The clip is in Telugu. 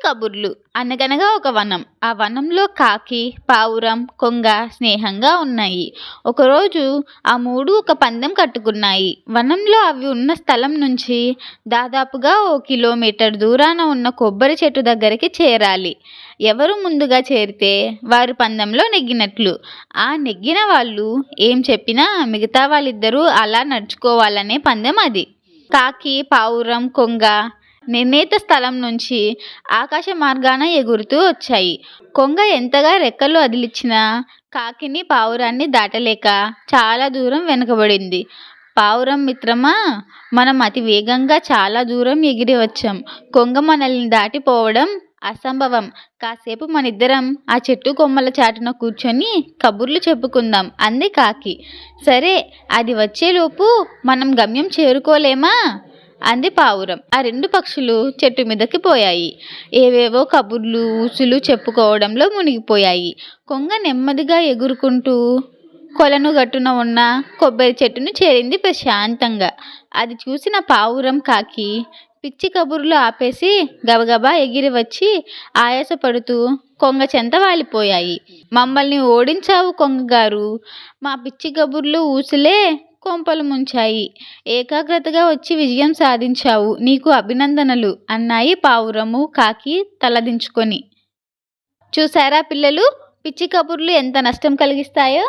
కబుర్లు. అనగనగా ఒక వనం. ఆ వనంలో కాకి, పావురం, కొంగ స్నేహంగా ఉన్నాయి. ఒకరోజు ఆ మూడు ఒక పందెం కట్టుకున్నాయి. వనంలో అవి ఉన్న స్థలం నుంచి దాదాపుగా ఓ కిలోమీటర్ దూరాన ఉన్న కొబ్బరి చెట్టు దగ్గరికి చేరాలి. ఎవరు ముందుగా చేరితే వారు పందెంలో నెగ్గినట్లు. ఆ నెగ్గిన వాళ్ళు ఏం చెప్పినా మిగతా వాళ్ళిద్దరూ అలా నడుచుకోవాలనే పందెం అది. కాకి, పావురం, కొంగ నిర్ణీత స్థలం నుంచి ఆకాశ మార్గాన ఎగురుతూ వచ్చాయి. కొంగ ఎంతగా రెక్కలు అదిలించినా కాకిని, పావురాన్ని దాటలేక చాలా దూరం వెనుకబడింది. పావురం మిత్రమా, మనం అతి వేగంగా చాలా దూరం ఎగిరి వచ్చాం. కొంగ మనల్ని దాటిపోవడం అసంభవం. కాసేపు మనిద్దరం ఆ చెట్టు కొమ్మల చాటున కూర్చొని కబుర్లు చెప్పుకుందాం అంది కాకి. సరే, అది వచ్చేలోపు మనం గమ్యం చేరుకోలేమా అంది పావురం. ఆ రెండు పక్షులు చెట్టు మీదకి పోయాయి. ఏవేవో కబుర్లు, ఊసులు చెప్పుకోవడంలో మునిగిపోయాయి. కొంగ నెమ్మదిగా ఎగురుకుంటూ కొలను గట్టున ఉన్న కొబ్బరి చెట్టును చేరింది ప్రశాంతంగా. అది చూసిన పావురం, కాకి పిచ్చి కబుర్లు ఆపేసి గబగబా ఎగిరి వచ్చి ఆయాసపడుతూ కొంగ చెంత వాలిపోయాయి. మమ్మల్ని ఓడించావు కొంగగారు, మా పిచ్చి కబుర్లు, ఊసులే కొంపలు ముంచాయి. ఏకాగ్రతగా వచ్చి విజయం సాధించావు, నీకు అభినందనలు అన్నాయి పావురము, కాకి తలదించుకొని. చూసారా పిల్లలు, పిచ్చి కబుర్లు ఎంత నష్టం కలిగిస్తాయో.